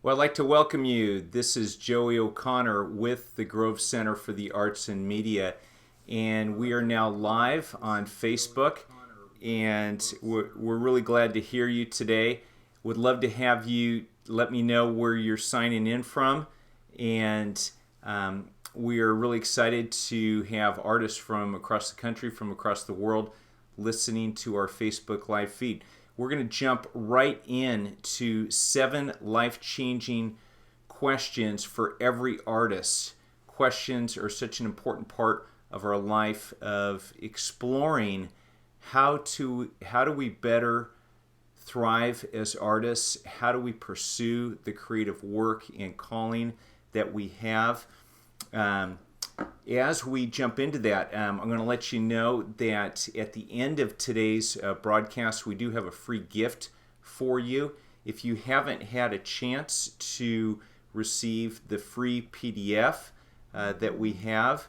Well, I'd like to welcome you. This is Joey O'Connor with the Grove Center for the Arts and Media, and we are now live on Facebook, and we're really glad to hear you today. Would love to have you let me know where you're signing in from, and we are really excited to have artists from across the country, from across the world, listening to our Facebook live feed. We're going to jump right in to 7 life-changing questions for every artist. Questions are such an important part of our life, of exploring how do we better thrive as artists? How do we pursue the creative work and calling that we have? As we jump into that, I'm going to let you know that at the end of today's broadcast, we do have a free gift for you. If you haven't had a chance to receive the free PDF that we have,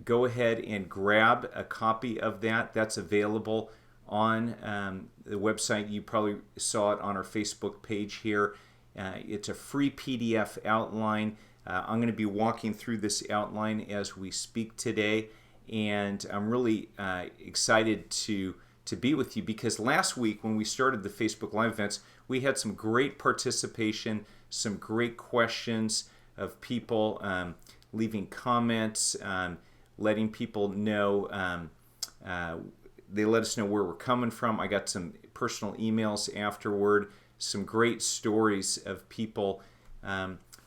go ahead and grab a copy of that. That's available on the website. You probably saw it on our Facebook page here. It's a free PDF outline. I'm going to be walking through this outline as we speak today, and I'm really excited to be with you because last week when we started the Facebook Live events, we had some great participation, some great questions of people leaving comments, letting people know, they let us know where we're coming from. I got some personal emails afterward, some great stories of people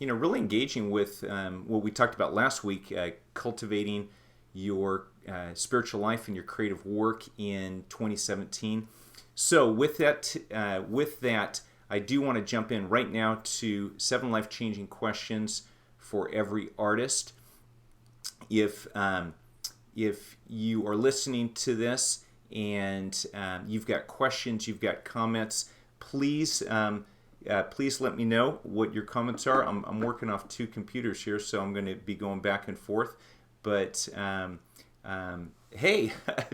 really engaging with what we talked about last week, cultivating your spiritual life and your creative work in 2017. So with that, I do want to jump in right now to 7 life-changing questions for every artist. If you are listening to this and you've got questions, you've got comments, please let me know what your comments are. I'm working off 2 computers here, so I'm going to be going back and forth. But hey,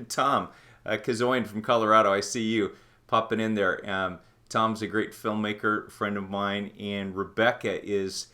Tom Kazoyan from Colorado, I see you popping in there. Tom's a great filmmaker, friend of mine, and Rebecca is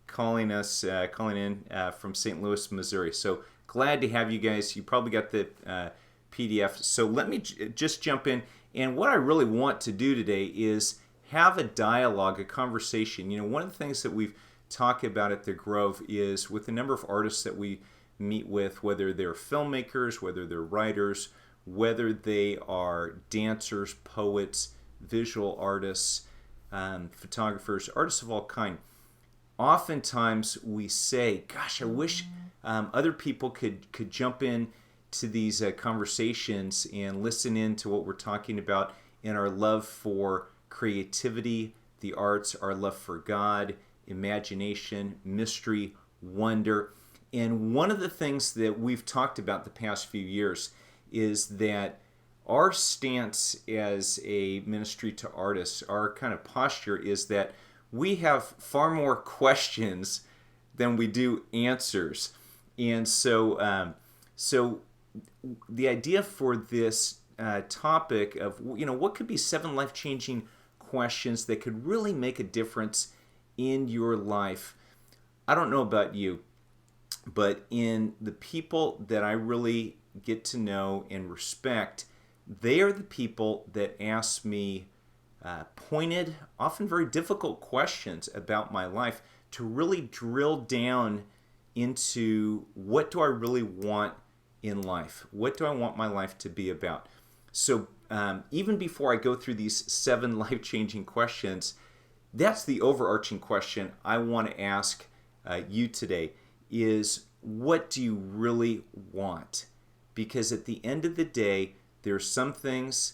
calling in from St. Louis, Missouri. So glad to have you guys. You probably got the PDF. So let me just jump in. And what I really want to do today is have a dialogue, a conversation. One of the things that we've talked about at the Grove is with the number of artists that we meet with, whether they're filmmakers, whether they're writers, whether they are dancers, poets, visual artists, photographers, artists of all kind. Oftentimes we say, gosh, I wish other people could jump in to these conversations and listen in to what we're talking about in our love for creativity, the arts, our love for God, imagination, mystery, wonder. And one of the things that we've talked about the past few years is that our stance as a ministry to artists, our kind of posture is that we have far more questions than we do answers. And so the idea for this topic of, what could be 7 life-changing questions that could really make a difference in your life. I don't know about you, but in the people that I really get to know and respect, they are the people that ask me pointed, often very difficult questions about my life to really drill down into what do I really want in life? What do I want my life to be about? So even before I go through these 7 life-changing questions, that's the overarching question I want to ask you today is, what do you really want? Because at the end of the day, there's some things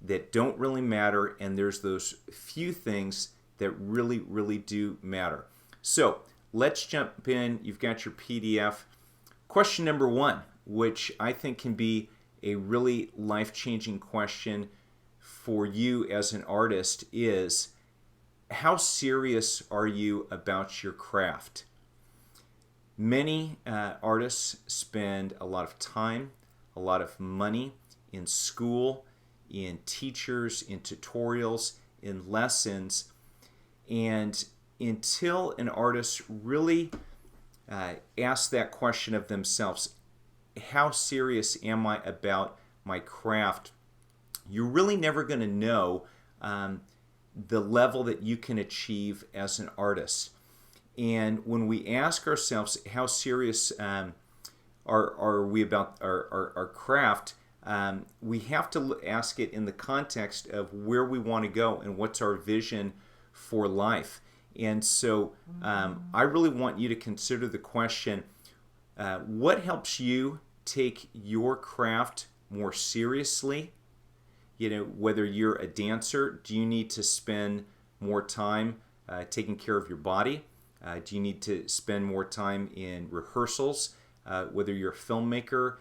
that don't really matter, and there's those few things that really, really do matter. So let's jump in. You've got your PDF. Question number 1, which I think can be a really life-changing question for you as an artist, is how serious are you about your craft? Many artists spend a lot of time, a lot of money in school, in teachers, in tutorials, in lessons, And until an artist really asks that question of themselves, how serious am I about my craft? You're really never going to know the level that you can achieve as an artist. And when we ask ourselves how serious are we about our craft, we have to ask it in the context of where we want to go and what's our vision for life. And so I really want you to consider the question, what helps you take your craft more seriously? You know, whether you're a dancer, do you need to spend more time taking care of your body? Do you need to spend more time in rehearsals? Whether you're a filmmaker,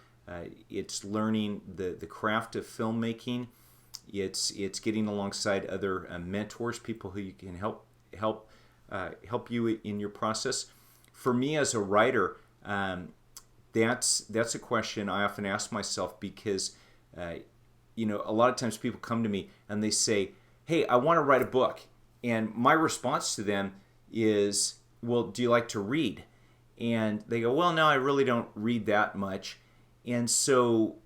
it's learning the craft of filmmaking. It's getting alongside other mentors, people who you can help you in your process. For me as a writer, that's a question I often ask myself because a lot of times people come to me and they say, "Hey, I want to write a book," and my response to them is, "Well, do you like to read?" And they go, "Well, no, I really don't read that much." And so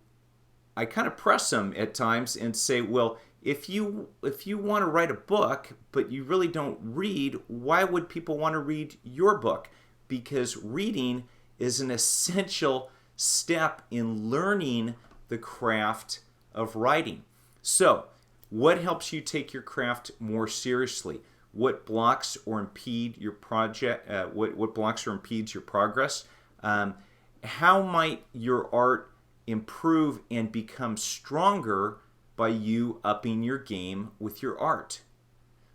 I kind of press them at times and say, "Well, if you want to write a book, but you really don't read, why would people want to read your book? Because reading is an essential step in learning the craft of writing." So, what helps you take your craft more seriously? What blocks or impede your project? What blocks or impedes your progress? How might your art improve and become stronger by you upping your game with your art?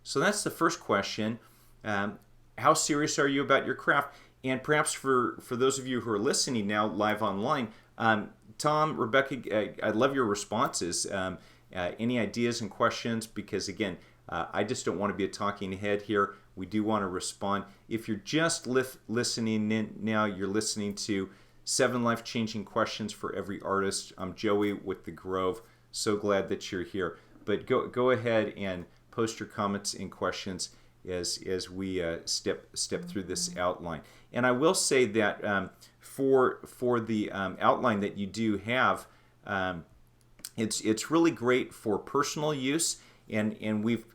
So that's the first question. How serious are you about your craft? And perhaps for those of you who are listening now live online, Tom, Rebecca, I love your responses. Any ideas and questions? Because again, I just don't want to be a talking head here. We do want to respond. If you're just listening in now, you're listening to 7 life-changing questions for every artist. I'm Joey with The Grove. So glad that you're here. But go ahead and post your comments and questions as we step through this outline. And I will say that for the outline that you do have, it's really great for personal use, and we've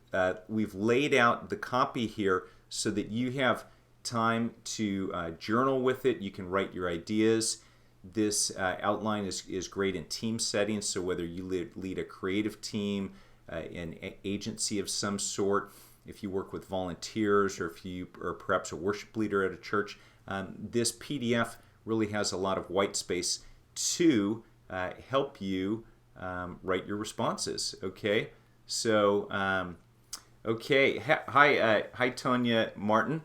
laid out the copy here so that you have time to journal with it. You can write your ideas. This outline is great in team settings, so whether you lead a creative team, an agency of some sort, if you work with volunteers, or if you are perhaps a worship leader at a church, this PDF really has a lot of white space to help you write your responses. Okay, so okay, hi Tonya Martin.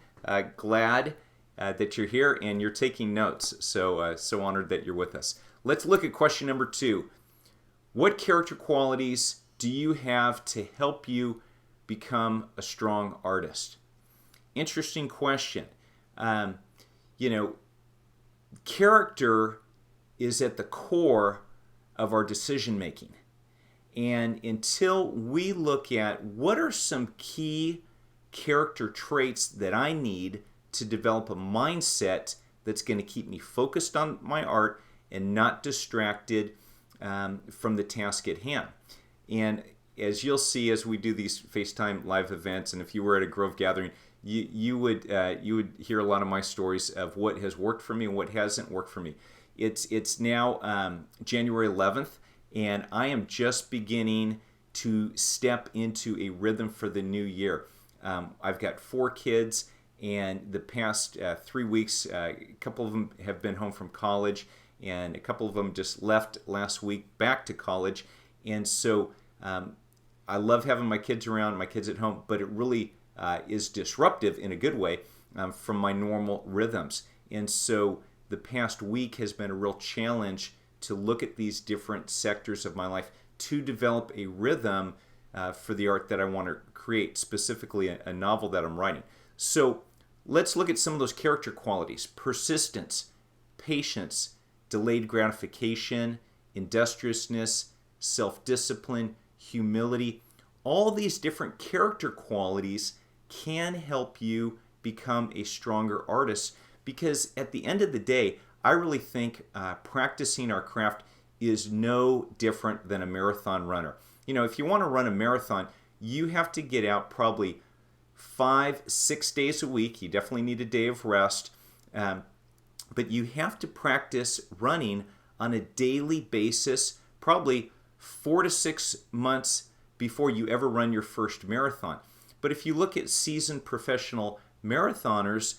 Glad that you're here and you're taking notes. So honored that you're with us. Let's look at question number 2. What character qualities do you have to help you become a strong artist? Interesting question. Character is at the core of our decision making. And until we look at what are some key character traits that I need to develop a mindset that's going to keep me focused on my art and not distracted from the task at hand. And as you'll see as we do these FaceTime live events, and if you were at a Grove gathering, you would hear a lot of my stories of what has worked for me and what hasn't worked for me. It's now January 11th, and I am just beginning to step into a rhythm for the new year. I've got 4 kids, and the past 3 weeks, a couple of them have been home from college, and a couple of them just left last week back to college. And so I love having my kids around, my kids at home, but it really is disruptive in a good way from my normal rhythms. And so the past week has been a real challenge to look at these different sectors of my life to develop a rhythm for the art that I want to create, specifically a novel that I'm writing. So let's look at some of those character qualities: persistence, patience, delayed gratification, industriousness, self-discipline, humility. All these different character qualities can help you become a stronger artist, because at the end of the day, I really think practicing our craft is no different than a marathon runner. If you want to run a marathon, you have to get out probably 5-6 days a week. You definitely need a day of rest. But you have to practice running on a daily basis, probably 4 to 6 months before you ever run your first marathon. But if you look at seasoned professional marathoners,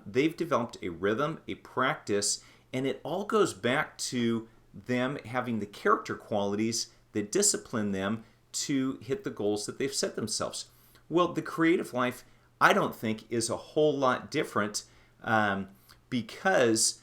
they've developed a rhythm, a practice, and it all goes back to them having the character qualities that discipline them to hit the goals that they've set themselves. Well, the creative life, I don't think, is a whole lot different, because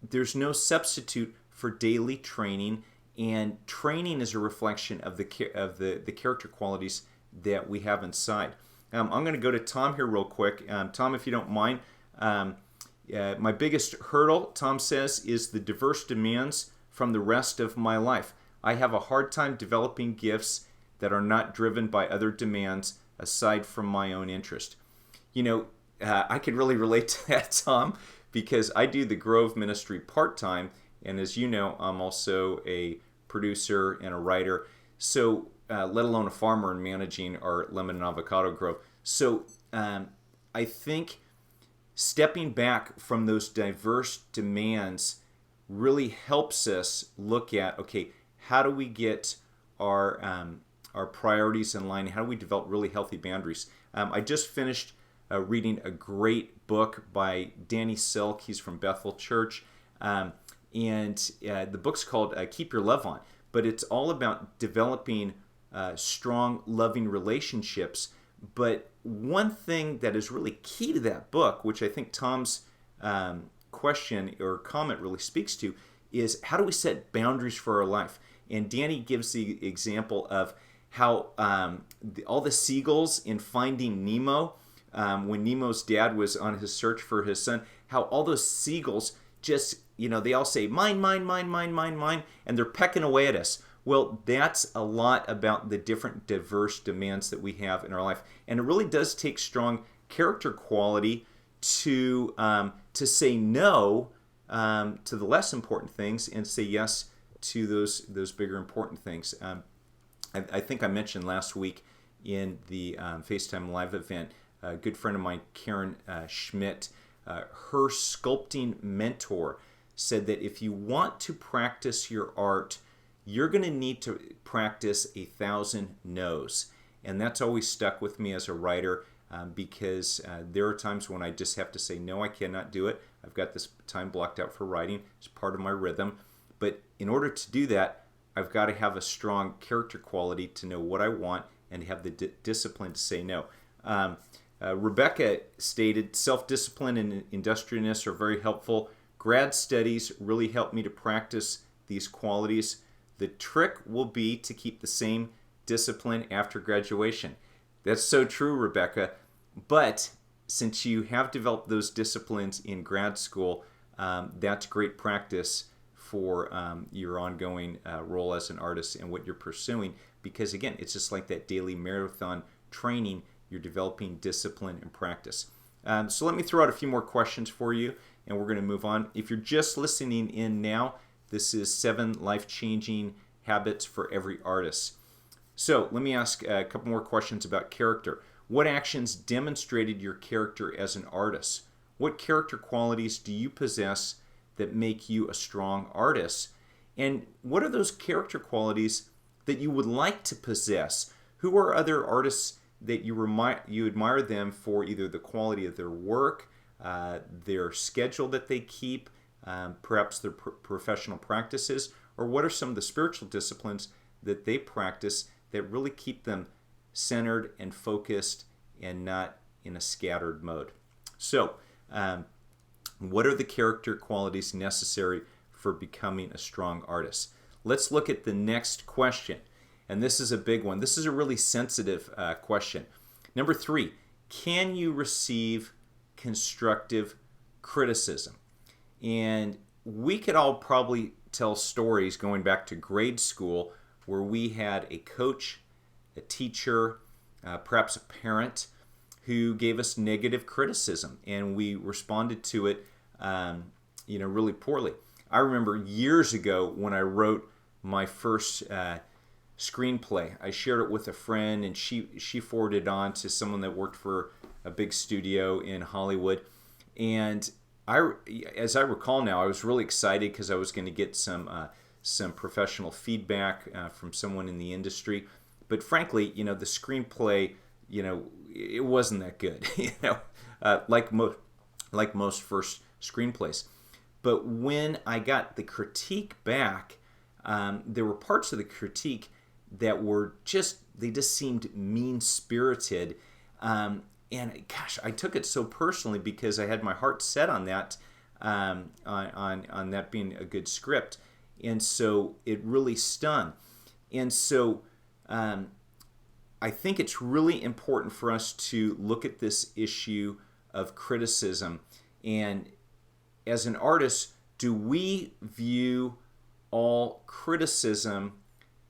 there's no substitute for daily training, and training is a reflection of the character qualities that we have inside. I'm going to go to Tom here real quick. Tom, if you don't mind, my biggest hurdle, Tom says, is the diverse demands from the rest of my life. I have a hard time developing gifts that are not driven by other demands aside from my own interest. I could really relate to that, Tom, because I do the Grove Ministry part-time, and as you know, I'm also a producer and a writer, so let alone a farmer and managing our lemon and avocado grove. So I think stepping back from those diverse demands really helps us look at, okay, how do we get our priorities in line? How do we develop really healthy boundaries? I just finished reading a great book by Danny Silk. He's from Bethel Church. And the book's called Keep Your Love On. But it's all about developing strong, loving relationships. But one thing that is really key to that book, which I think Tom's question or comment really speaks to, is how do we set boundaries for our life? And Danny gives the example of how all the seagulls in Finding Nemo, when Nemo's dad was on his search for his son, how all those seagulls just, they all say, mine, mine, mine, mine, mine, mine, and they're pecking away at us. Well, that's a lot about the different diverse demands that we have in our life. And it really does take strong character quality to say no to the less important things and say yes to those bigger important things. I think I mentioned last week in the FaceTime Live event, a good friend of mine, Karen Schmidt, her sculpting mentor, said that if you want to practice your art, you're going to need to practice 1,000 no's. And that's always stuck with me as a writer, because there are times when I just have to say, no, I cannot do it. I've got this time blocked out for writing. It's part of my rhythm. But in order to do that, I've got to have a strong character quality to know what I want and have the discipline to say no. Rebecca stated, self-discipline and industriousness are very helpful. Grad studies really helped me to practice these qualities. The trick will be to keep the same discipline after graduation. That's so true, Rebecca. But since you have developed those disciplines in grad school, that's great practice for your ongoing role as an artist and what you're pursuing. Because again, it's just like that daily marathon training. You're developing discipline and practice. So let me throw out a few more questions for you, and we're going to move on. If you're just listening in now, this is 7 life-changing habits for every artist. So let me ask a couple more questions about character. What actions demonstrated your character as an artist? What character qualities do you possess that make you a strong artist? And what are those character qualities that you would like to possess? Who are other artists that you admire them for either the quality of their work, their schedule that they keep, perhaps their professional practices, or what are some of the spiritual disciplines that they practice that really keep them centered and focused and not in a scattered mode? So, what are the character qualities necessary for becoming a strong artist? Let's look at the next question. And this is a big one. This is a really sensitive question. Number 3, can you receive constructive criticism? And we could all probably tell stories going back to grade school where we had a coach, a teacher, perhaps a parent who gave us negative criticism, and we responded to it, really poorly. I remember years ago when I wrote my first screenplay. I shared it with a friend, and she forwarded it on to someone that worked for a big studio in Hollywood. And as I recall now, I was really excited because I was going to get some professional feedback from someone in the industry. But frankly, the screenplay, it wasn't that good. Like most first screenplays. But when I got the critique back, there were parts of the critique that were they just seemed mean-spirited. And gosh, I took it so personally because I had my heart set on that, on that being a good script. And so it really stung. And so I think it's really important for us to look at this issue of criticism. And as an artist, do we view all criticism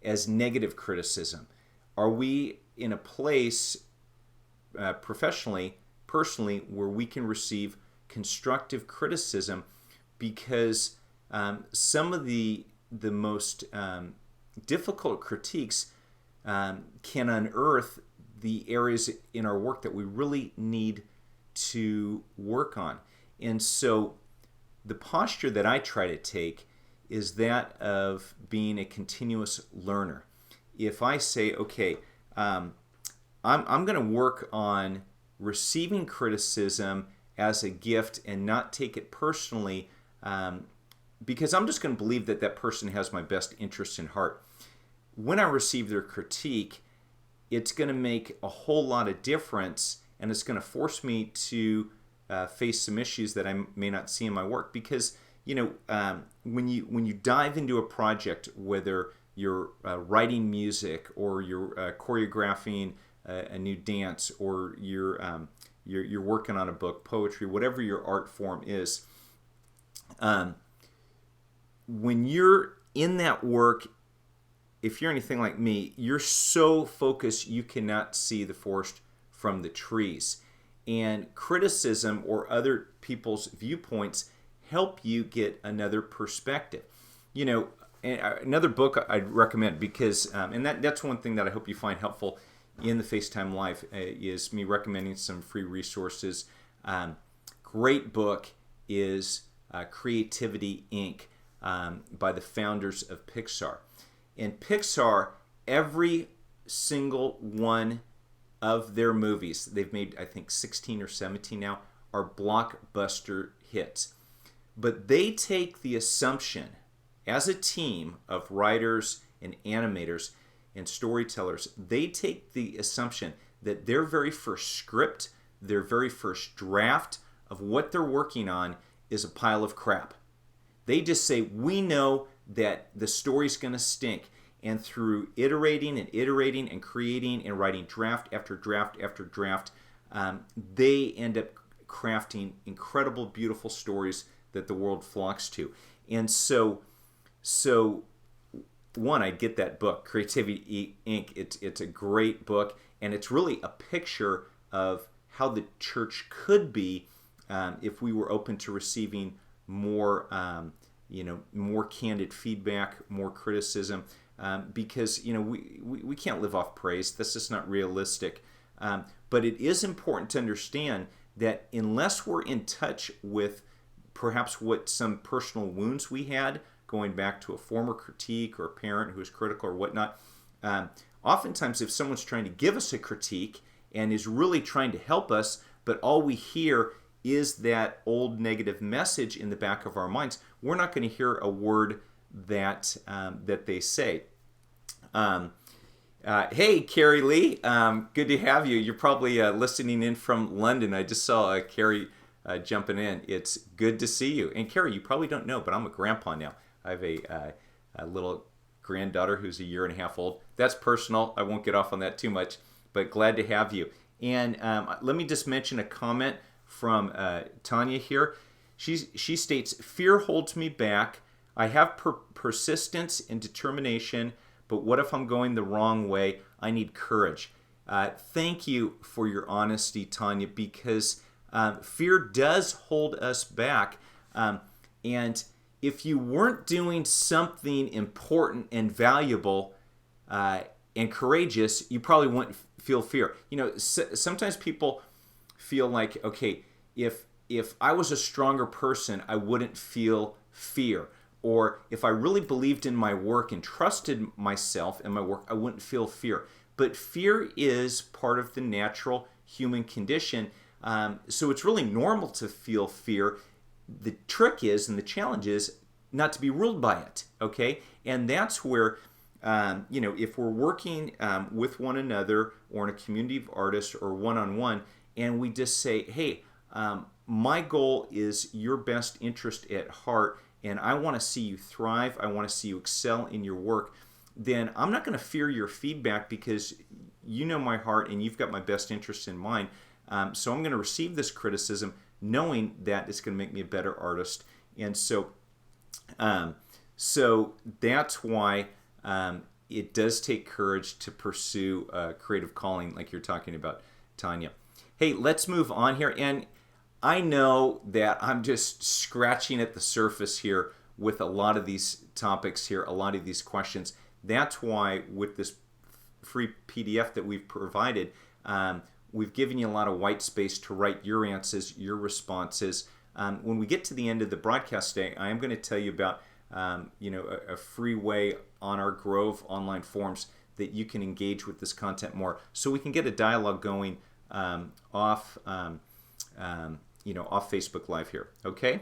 as negative criticism? Are we in a place professionally, personally, where we can receive constructive criticism? Because some of the most difficult critiques can unearth the areas in our work that we really need to work on. And so the posture that I try to take is that of being a continuous learner. If I say, okay, I'm going to work on receiving criticism as a gift and not take it personally, because I'm just going to believe that that person has my best interest in heart. When I receive their critique, it's going to make a whole lot of difference, and it's going to force me to face some issues that I may not see in my work. Because when you dive into a project, whether you're writing music or you're choreographing a new dance, or you're working on a book, poetry, whatever your art form is, when you're in that work, if you're anything like me, you're so focused you cannot see the forest from the trees. And criticism or other people's viewpoints help you get another perspective. Another book I'd recommend, because, and that's one thing that I hope you find helpful in the FaceTime Live, is me recommending some free resources. Great book is Creativity Inc. By the founders of Pixar. And Pixar, every single one of their movies, they've made, I think, 16 or 17 now, are blockbuster hits. But they take the assumption, as a team of writers and animators and storytellers, they take the assumption that their very first script, their very first draft of what they're working on is a pile of crap. They just say, we know that the story's going to stink. And through iterating and creating and writing draft after draft after draft, they end up crafting incredible, beautiful stories that the world flocks to. And so one, I get that book, Creativity Inc. It's a great book, and it's really a picture of how the church could be if we were open to receiving more, more candid feedback, more criticism, because we can't live off praise. That's just not realistic. But it is important to understand that unless we're in touch with perhaps what some personal wounds we had, going back to a former critique or a parent who was critical or whatnot, oftentimes if someone's trying to give us a critique and is really trying to help us, but all we hear is that old negative message in the back of our minds, we're not going to hear a word that they say. Hey, Carrie Lee, good to have you. You're probably listening in from London. I just saw Carrie jumping in. It's good to see you. And Carrie, you probably don't know, but I'm a grandpa now. I have a little granddaughter who's 1.5 years old. That's personal. I won't get off on that too much, but glad to have you. And let me just mention a comment from Tanya here. She states, fear holds me back. I have persistence and determination, but what if I'm going the wrong way? I need courage. Thank you for your honesty, Tanya, because fear does hold us back. And if you weren't doing something important and valuable and courageous, you probably wouldn't feel fear. Sometimes people feel like, okay, if I was a stronger person, I wouldn't feel fear. Or if I really believed in my work and trusted myself and my work, I wouldn't feel fear. But fear is part of the natural human condition. So it's really normal to feel fear. The trick is, and the challenge is, not to be ruled by it, okay? And that's where, if we're working with one another or in a community of artists or one-on-one, and we just say, hey, my goal is your best interest at heart, and I want to see you thrive, I want to see you excel in your work, then I'm not going to fear your feedback because you know my heart and you've got my best interest in mind. So I'm going to receive this criticism knowing that it's going to make me a better artist. And so that's why it does take courage to pursue a creative calling like you're talking about, Tanya. Hey, let's move on here. And I know that I'm just scratching at the surface here with a lot of these topics here, a lot of these questions. That's why with this free PDF that we've provided, we've given you a lot of white space to write your answers, your responses. When we get to the end of the broadcast day, I am going to tell you about a free way on our Grove online forums that you can engage with this content more, so we can get a dialogue going off Facebook Live here. Okay.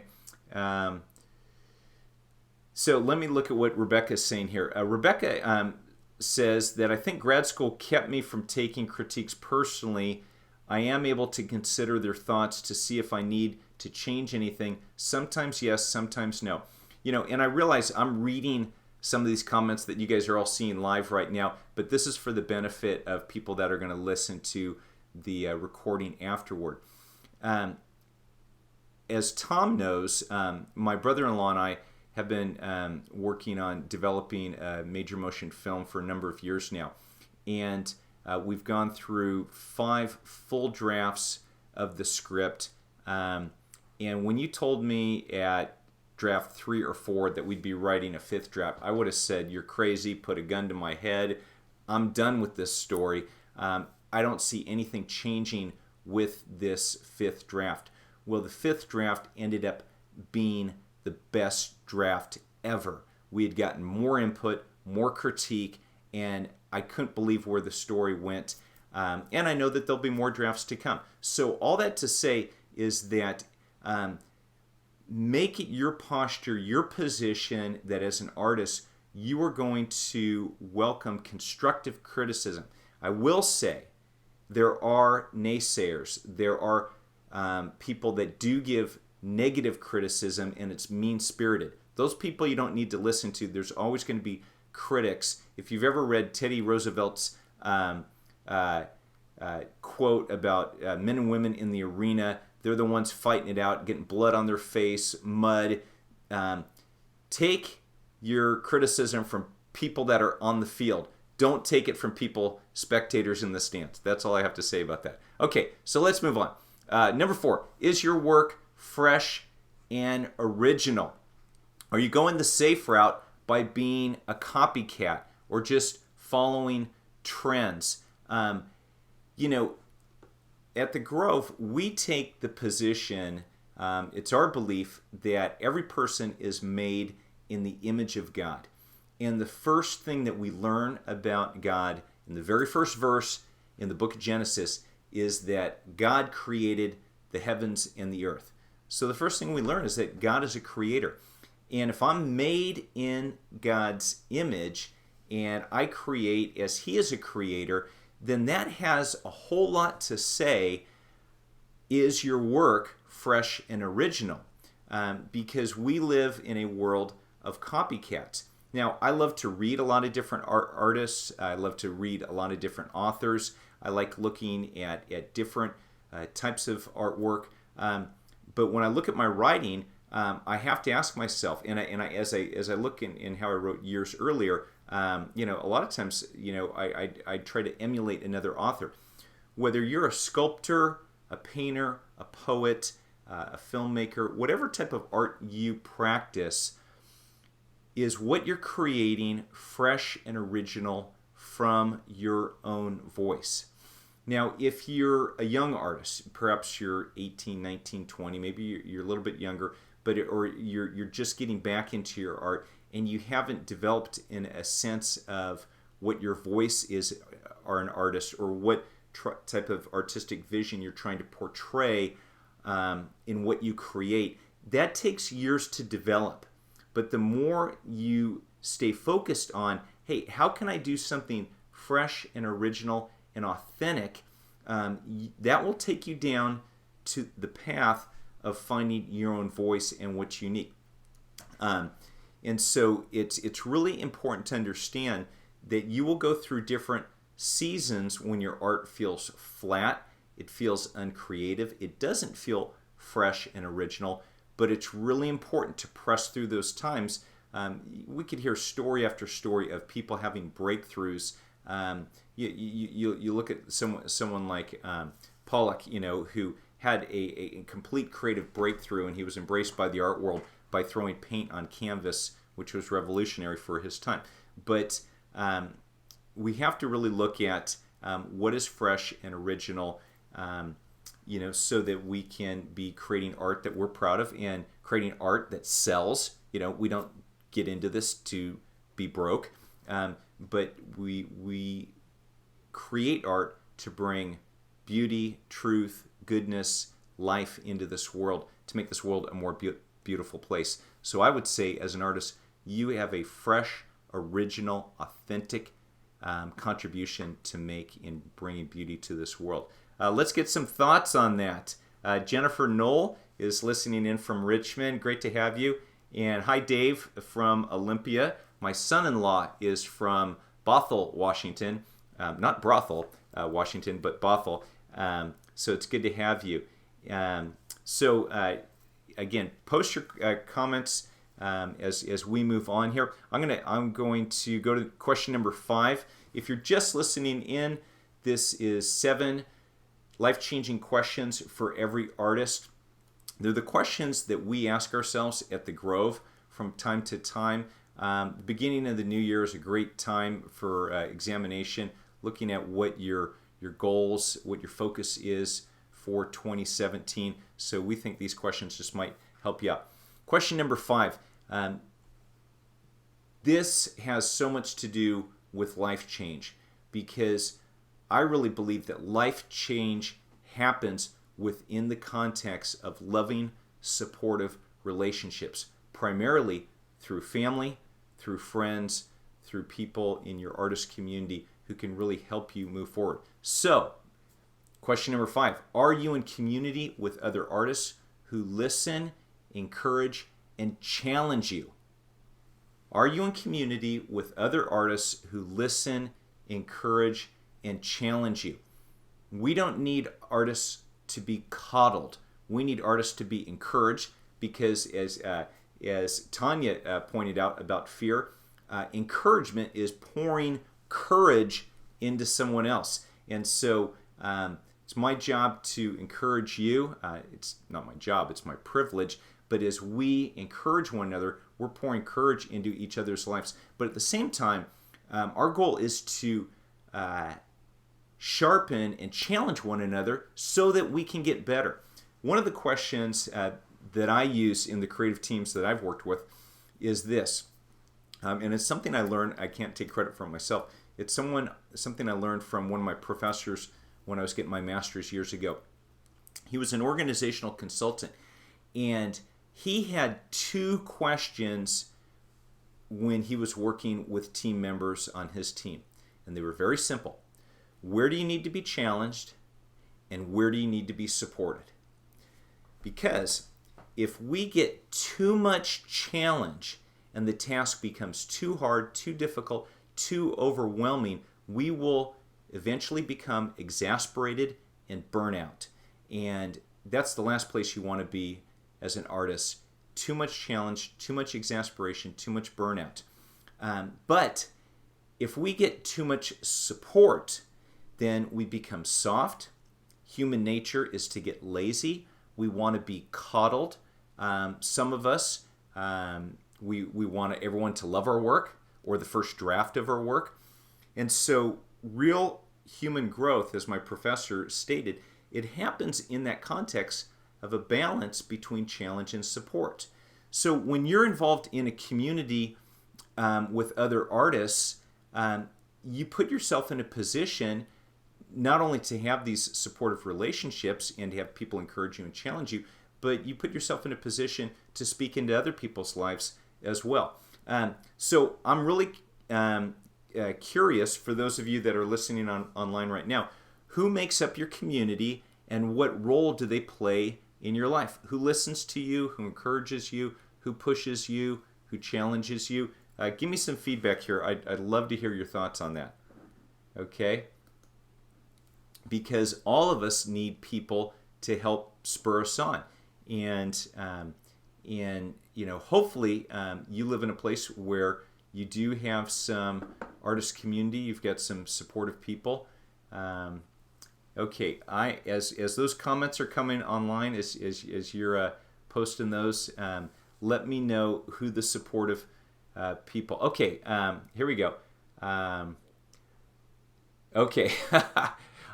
So let me look at what Rebecca is saying here. Rebecca says that I think grad school kept me from taking critiques personally. I am able to consider their thoughts to see if I need to change anything. Sometimes yes, sometimes no. And I realize I'm reading some of these comments that you guys are all seeing live right now, but this is for the benefit of people that are going to listen to the recording afterward. As Tom knows, my brother-in-law and I have been working on developing a major motion film for a number of years now. And we've gone through 5 full drafts of the script. And when you told me at draft 3 or 4 that we'd be writing a 5th draft, I would have said, you're crazy, put a gun to my head. I'm done with this story. I don't see anything changing with this 5th draft. Well, the 5th draft ended up being the best draft ever. We had gotten more input, more critique, and I couldn't believe where the story went. And I know that there'll be more drafts to come. So all that to say is that make it your posture, your position, that as an artist, you are going to welcome constructive criticism. I will say there are naysayers. There are people that do give negative criticism, and it's mean-spirited. Those people you don't need to listen to. There's always going to be critics. If you've ever read Teddy Roosevelt's quote about men and women in the arena, they're the ones fighting it out, getting blood on their face, mud. Take your criticism from people that are on the field. Don't take it from spectators in the stands. That's all I have to say about that. Okay, so let's move on. Number 4, is your work fresh and original? Are you going the safe route by being a copycat or just following trends? At the Grove, we take the position, it's our belief that every person is made in the image of God. And the first thing that we learn about God in the very first verse in the book of Genesis is that God created the heavens and the earth. So the first thing we learn is that God is a creator. And if I'm made in God's image and I create as He is a creator, then that has a whole lot to say. Is your work fresh and original? Because we live in a world of copycats. Now, I love to read a lot of different artists. I love to read a lot of different authors. I like looking at different types of artwork. But when I look at my writing, I have to ask myself, and as I look in how I wrote years earlier, A lot of times, I try to emulate another author. Whether you're a sculptor, a painter, a poet, a filmmaker, whatever type of art you practice, is what you're creating fresh and original from your own voice. Now, if you're a young artist, perhaps you're 18, 19, 20, maybe you're a little bit younger, or you're just getting back into your art and you haven't developed in a sense of what your voice is or an artist, or what type of artistic vision you're trying to portray in what you create, that takes years to develop. But the more you stay focused on, hey, how can I do something fresh and original and authentic, that will take you down to the path of finding your own voice and what's unique. And so it's really important to understand that you will go through different seasons when your art feels flat, it feels uncreative, it doesn't feel fresh and original, but it's really important to press through those times. We could hear story after story of people having breakthroughs. You look at someone like Pollock, who had a complete creative breakthrough, and he was embraced by the art world by throwing paint on canvas, which was revolutionary for his time. But we have to really look at what is fresh and original, so that we can be creating art that we're proud of and creating art that sells. We don't get into this to be broke, but we create art to bring beauty, truth, goodness, life into this world, to make this world a more beautiful place. So I would say, as an artist, you have a fresh, original, authentic contribution to make in bringing beauty to this world. Let's get some thoughts on that. Jennifer Knoll is listening in from Richmond. Great to have you. And hi, Dave from Olympia. My son-in-law is from Bothell, Washington. Not Brothel, Washington, but Bothell. So it's good to have you. Again, post your comments as we move on here. I'm going to go to question number 5. If you're just listening in, this is 7 life-changing questions for every artist. They're the questions that we ask ourselves at the Grove from time to time. The beginning of the new year is a great time for examination, looking at what your goals, what your focus is for 2017. So we think these questions just might help you out. Question number 5. This has so much to do with life change, because I really believe that life change happens within the context of loving, supportive relationships, primarily through family, through friends, through people in your artist community who can really help you move forward. So, question number 5, are you in community with other artists who listen, encourage, and challenge you? Are you in community with other artists who listen, encourage, and challenge you? We don't need artists to be coddled. We need artists to be encouraged, because as Tanya pointed out about fear, encouragement is pouring courage into someone else. And so it's my job to encourage you. It's not my job, it's my privilege. But as we encourage one another, we're pouring courage into each other's lives. But at the same time, our goal is to sharpen and challenge one another so that we can get better. One of the questions that I use in the creative teams that I've worked with is this, and it's something I learned. I can't take credit for it myself. It's something I learned from one of my professors when I was getting my master's years ago. He was an organizational consultant, and he had 2 questions when he was working with team members on his team, and they were very simple. Where do you need to be challenged, and where do you need to be supported? Because if we get too much challenge and the task becomes too hard, too difficult, too overwhelming, we will eventually become exasperated and burn out. And that's the last place you want to be as an artist. Too much challenge, too much exasperation, too much burnout. But if we get too much support, then we become soft. Human nature is to get lazy. We want to be coddled. Some of us, we want everyone to love our work or the first draft of our work. And so real human growth, as my professor stated, it happens in that context of a balance between challenge and support. So when you're involved in a community with other artists, you put yourself in a position not only to have these supportive relationships and to have people encourage you and challenge you, but you put yourself in a position to speak into other people's lives as well. So I'm really curious, for those of you that are listening online right now, who makes up your community and what role do they play in your life? Who listens to you, who encourages you, who pushes you, who challenges you? Give me some feedback here. I'd love to hear your thoughts on that. Okay? Because all of us need people to help spur us on. And hopefully you live in a place where you do have some artist community. You've got some supportive people. Okay, as those comments are coming online, as you're posting those, let me know who the supportive people. Okay, here we go. Okay,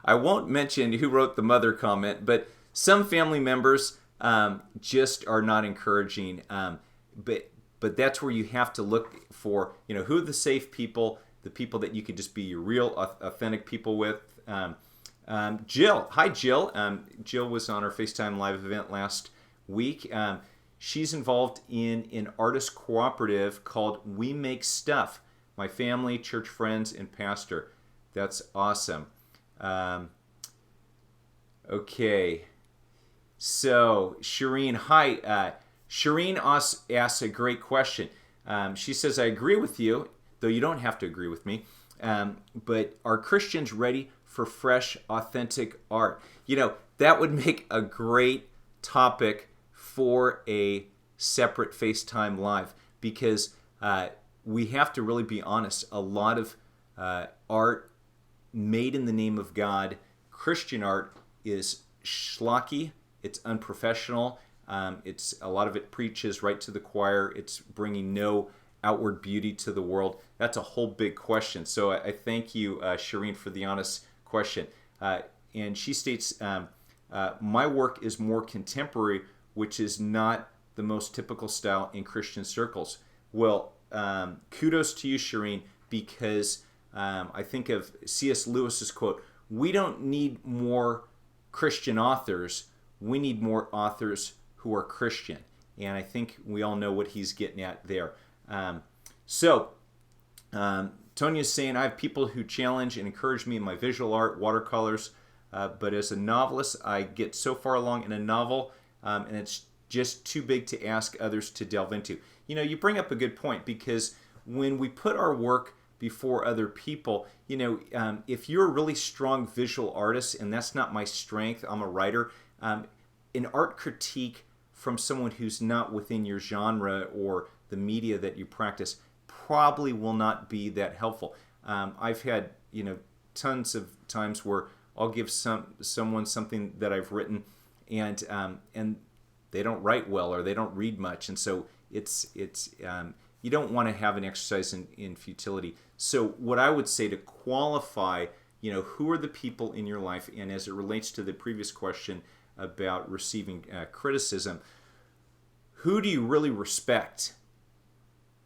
I won't mention who wrote the mother comment, but some family members just are not encouraging. But that's where you have to look for, who are the safe people, the people that you can just be your real, authentic people with. Jill, hi Jill. Jill was on our FaceTime Live event last week. She's involved in an artist cooperative called We Make Stuff. My family, church friends, and pastor. That's awesome. Okay. So, Shireen, hi. Shireen asks a great question. She says, I agree with you, though you don't have to agree with me, but are Christians ready for fresh, authentic art? That would make a great topic for a separate FaceTime Live, because we have to really be honest. A lot of art made in the name of God, Christian art, is schlocky, it's unprofessional, it's a lot of it preaches right to the choir, it's bringing no outward beauty to the world. That's a whole big question. So I thank you, Shireen, for the honest question. And she states, my work is more contemporary, which is not the most typical style in Christian circles. Well, kudos to you, Shireen, because I think of C.S. Lewis's quote, we don't need more Christian authors, we need more authors who are Christian. And I think we all know what he's getting at there. Tonia's saying, I have people who challenge and encourage me in my visual art, watercolors, but as a novelist, I get so far along in a novel, and it's just too big to ask others to delve into. You bring up a good point, because when we put our work before other people, if you're a really strong visual artist, and that's not my strength, I'm a writer, an art critique from someone who's not within your genre or the media that you practice probably will not be that helpful. I've had, tons of times where I'll give someone something that I've written, and they don't write well or they don't read much, and so it's you don't want to have an exercise in futility. So what I would say to qualify, who are the people in your life, and as it relates to the previous question about receiving criticism, who do you really respect?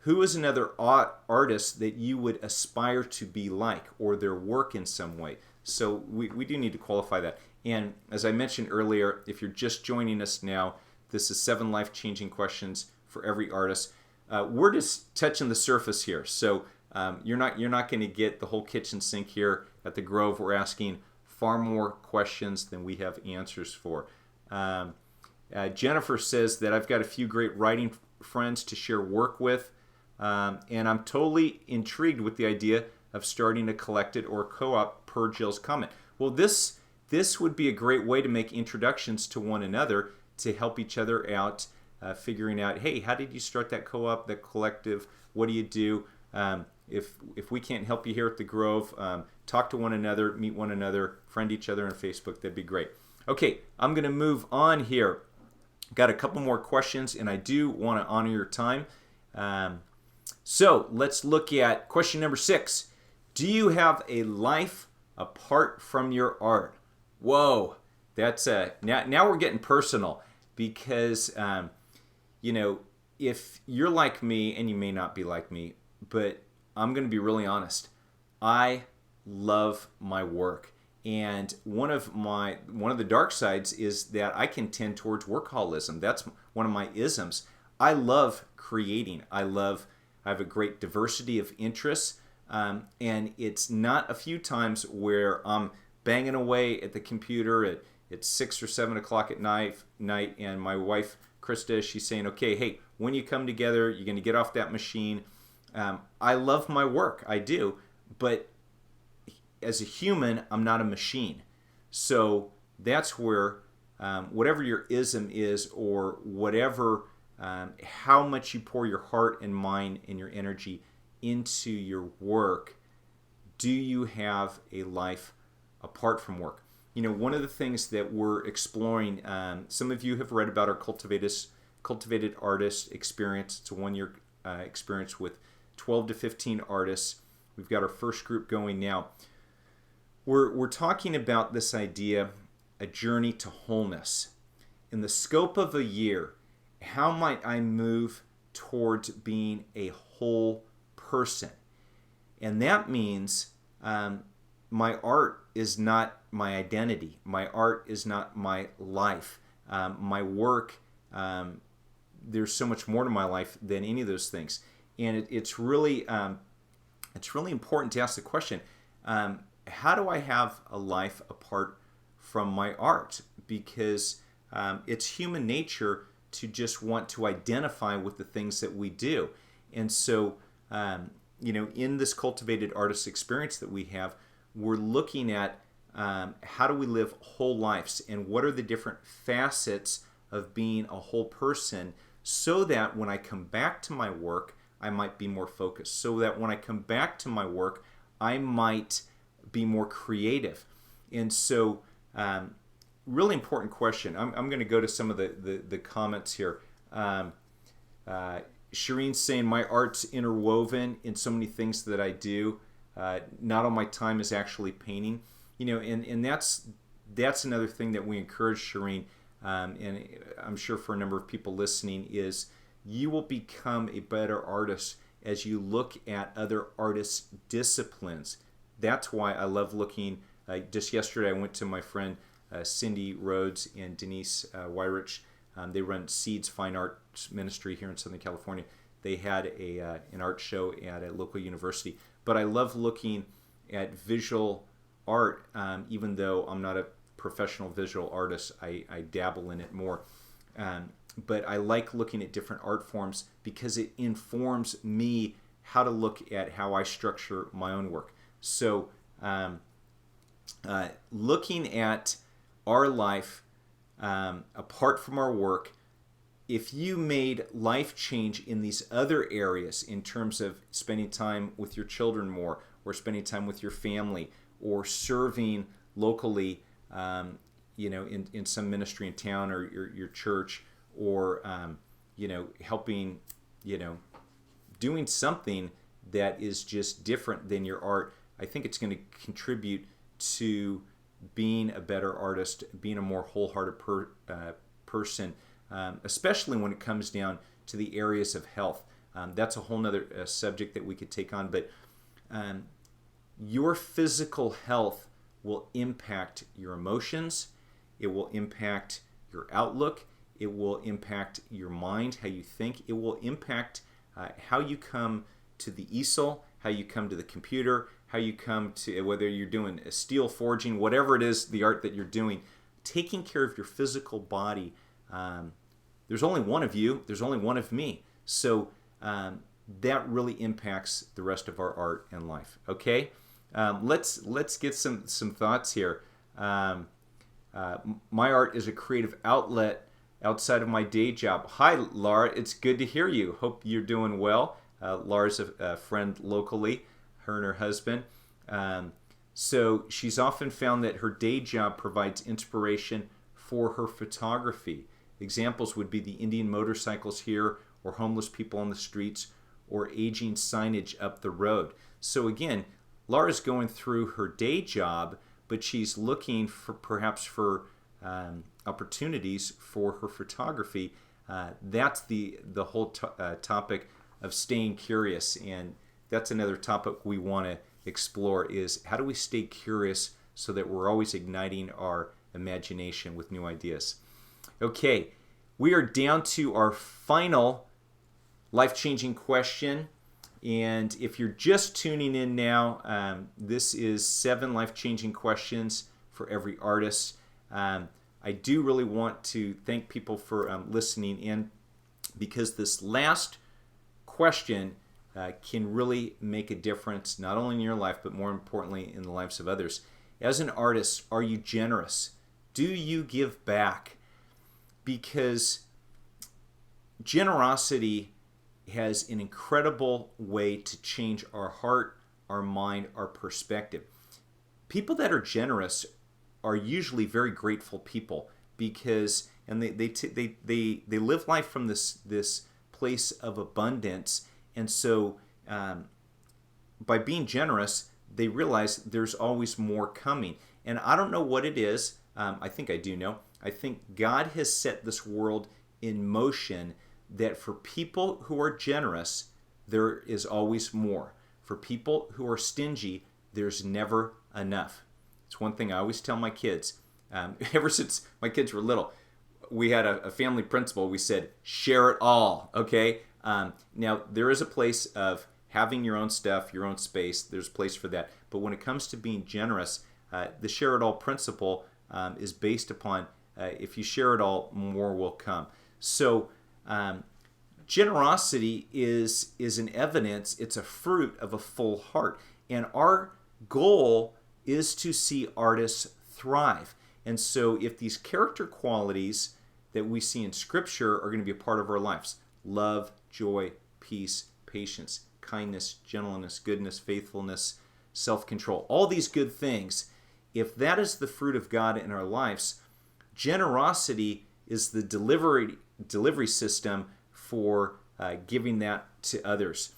Who is another artist that you would aspire to be like, or their work in some way? So we do need to qualify that. And as I mentioned earlier, if you're just joining us now, this is 7 life-changing questions for every artist. We're just touching the surface here. So you're not going to get the whole kitchen sink here at the Grove. We're asking far more questions than we have answers for. Jennifer says that I've got a few great writing friends to share work with, and I'm totally intrigued with the idea of starting a collected or co-op per Jill's comment. Well, this would be a great way to make introductions to one another, to help each other out, figuring out, hey, how did you start that co-op, that collective? What do you do? if we can't help you here at the Grove, talk to one another, meet one another, friend each other on Facebook. That'd be great. Okay, I'm going to move on here. Got a couple more questions, and I do want to honor your time. So let's look at question number 6. Do you have a life apart from your art? Whoa, that's now we're getting personal, because if you're like me, and you may not be like me, but I'm going to be really honest. I love my work. And one of the dark sides is that I can tend towards workaholism. That's one of my isms. I love creating. I have a great diversity of interests, and it's not a few times where I'm banging away at the computer at 6 or 7 o'clock at night, and my wife Krista, she's saying, "Okay, hey, when you come together, you're going to get off that machine." I love my work, I do, but as a human, I'm not a machine. So that's where whatever your ism is, or whatever, how much you pour your heart and mind and your energy into your work, do you have a life apart from work? One of the things that we're exploring, some of you have read about our Cultivated Artist experience. It's a 1-year experience with 12 to 15 artists. We've got our first group going now. We're talking about this idea, a journey to wholeness. In the scope of a year, how might I move towards being a whole person? And that means my art is not my identity. My art is not my life. My work, there's so much more to my life than any of those things. And it's really important to ask the question, how do I have a life apart from my art? Because it's human nature to just want to identify with the things that we do. And so, in this Cultivated Artist experience that we have, we're looking at how do we live whole lives, and what are the different facets of being a whole person, so that when I come back to my work, I might be more focused. So that when I come back to my work, I might be more creative. And so, really important question. I'm going to go to some of the comments here. Shireen's saying, my art's interwoven in so many things that I do. Not all my time is actually painting. And that's another thing that we encourage, Shireen, and I'm sure for a number of people listening, is you will become a better artist as you look at other artists' disciplines. That's why I love looking. Just yesterday, I went to my friend Cindy Rhodes and Denise Weirich. They run Seeds Fine Arts Ministry here in Southern California. They had an art show at a local university. But I love looking at visual art, even though I'm not a professional visual artist. I dabble in it more. But I like looking at different art forms because it informs me how to look at how I structure my own work. So looking at our life apart from our work, if you made life change in these other areas in terms of spending time with your children more, or spending time with your family, or serving locally, in some ministry in town, or your church, or helping, doing something that is just different than your art, I think it's going to contribute to being a better artist, being a more wholehearted person, especially when it comes down to the areas of health. That's a whole nother subject that we could take on, but your physical health will impact your emotions, it will impact your outlook, it will impact your mind, how you think, it will impact how you come to the easel, how you come to the computer, how you come to, whether you're doing a steel forging, whatever it is, the art that you're doing, taking care of your physical body. There's only one of you, there's only one of me. So that really impacts the rest of our art and life. Okay? Let's get some thoughts here. My art is a creative outlet outside of my day job. Hi, Laura. It's good to hear you. Hope you're doing well. Laura's a friend locally, her and her husband. So she's often found that her day job provides inspiration for her photography. Examples would be the Indian motorcycles here, or homeless people on the streets, or aging signage up the road. So again, Laura's going through her day job, but she's looking for perhaps for opportunities for her photography. That's the whole topic of staying curious, and that's another topic we want to explore, is how do we stay curious so that we're always igniting our imagination with new ideas. Okay, we are down to our final life-changing question, and if you're just tuning in now, this is 7 life-changing questions for every artist. I do really want to thank people for listening in, because this last question can really make a difference, not only in your life, but more importantly in the lives of others. As an artist, are you generous? Do you give back? Because generosity has an incredible way to change our heart, our mind, our perspective. People that are generous are usually very grateful people, because they live life from this place of abundance, and so by being generous, they realize there's always more coming. And I don't know what it is. I think I do know. I think God has set this world in motion that for people who are generous, there is always more. For people who are stingy, there's never enough. It's one thing I always tell my kids. Ever since my kids were little, we had a family principle. We said, share it all, okay? Now, there is a place of having your own stuff, your own space. There's a place for that. But when it comes to being generous, the share it all principle is based upon if you share it all, more will come. So generosity is an evidence, it's a fruit of a full heart. And our goal is to see artists thrive. And so if these character qualities that we see in Scripture are going to be a part of our lives, love, joy, peace, patience, kindness, gentleness, goodness, faithfulness, self-control, all these good things, if that is the fruit of God in our lives, generosity is the delivery system for giving that to others.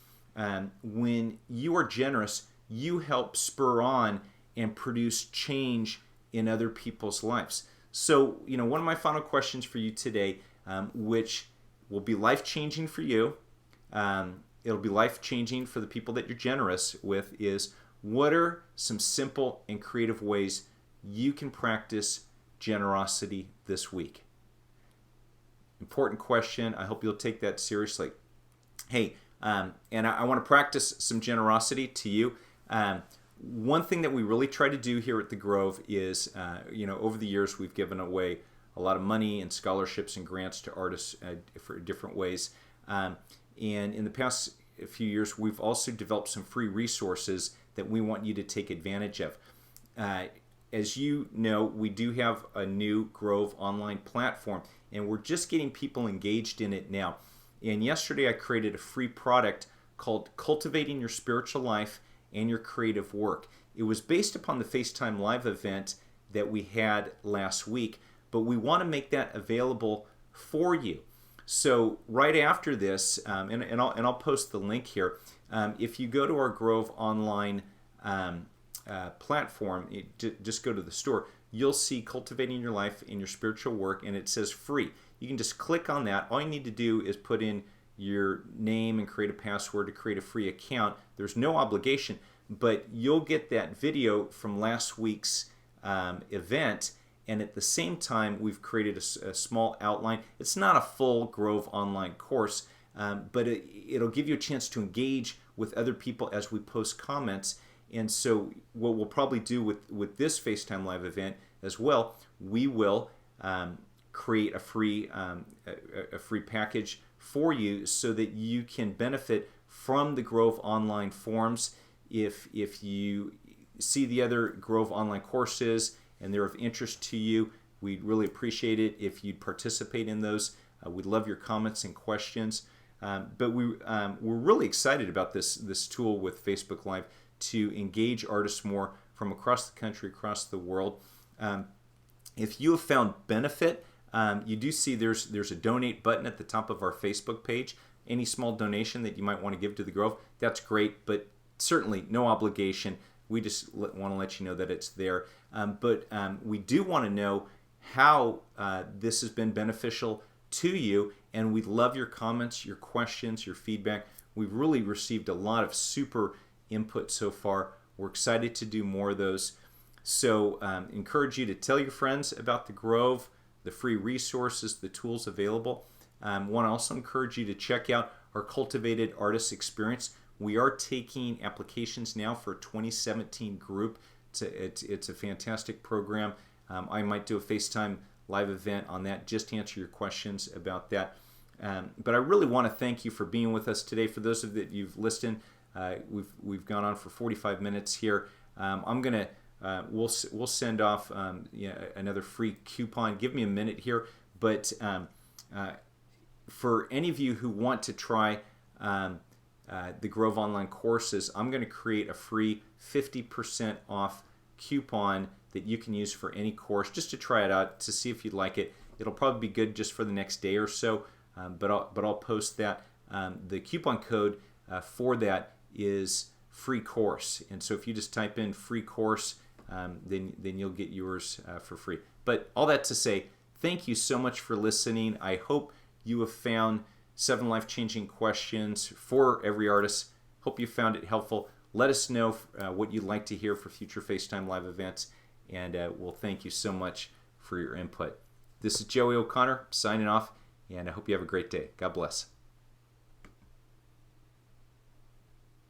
When you are generous, you help spur on and produce change in other people's lives. So, one of my final questions for you today, which will be life-changing for you, it'll be life-changing for the people that you're generous with, is what are some simple and creative ways you can practice generosity this week? Important question. I hope you'll take that seriously. Hey, and I want to practice some generosity to you. One thing that we really try to do here at the Grove is, over the years we've given away a lot of money and scholarships and grants to artists for different ways. And in the past few years, we've also developed some free resources that we want you to take advantage of. As you know, we do have a new Grove online platform, and we're just getting people engaged in it now. And yesterday I created a free product called Cultivating Your Spiritual Life and Your Creative Work. It was based upon the FaceTime Live event that we had last week, but we want to make that available for you. So right after this, and I'll post the link here, if you go to our Grove online platform, just go to the store, you'll see Cultivating Your Life and Your Spiritual Work, and it says free. You can just click on that. All you need to do is put in your name and create a password to create a free account. There's no obligation, but you'll get that video from last week's event, and at the same time we've created a small outline. It's not a full Grove online course, but it'll give you a chance to engage with other people as we post comments. And so what we'll probably do with this FaceTime Live event as well, we will create a free package for you so that you can benefit from the Grove online forums. If you see the other Grove online courses and they're of interest to you, we'd really appreciate it if you'd participate in those. We'd love your comments and questions. But we're really excited about this tool with Facebook Live to engage artists more from across the country, across the world. If you have found benefit, you do see there's a donate button at the top of our Facebook page. Any small donation that you might want to give to the Grove, that's great, but certainly no obligation. We just want to let you know that it's there. But we do want to know how this has been beneficial to you, and we love your comments, your questions, your feedback. We've really received a lot of super input so far. We're excited to do more of those. So encourage you to tell your friends about the Grove, the free resources, the tools available. Want to also encourage you to check out our Cultivated Artist Experience. We are taking applications now for 2017 group. It's a fantastic program. I might do a FaceTime live event on that, just to answer your questions about that. But I really want to thank you for being with us today. For those of that you've listened, we've gone on for 45 minutes here. We'll send off another free coupon. Give me a minute here, but for any of you who want to try the Grove Online courses, I'm going to create a free 50% off coupon that you can use for any course, just to try it out to see if you'd like it. It'll probably be good just for the next day or so, but I'll post that. The coupon code for that is free course, and so if you just type in free course, then you'll get yours for free. But all that to say, thank you so much for listening. I hope you have found 7 life-changing questions for every artist. Hope you found it helpful. Let us know what you'd like to hear for future FaceTime Live events, and we'll thank you so much for your input. This is Joey O'Connor signing off, and I hope you have a great day. God bless.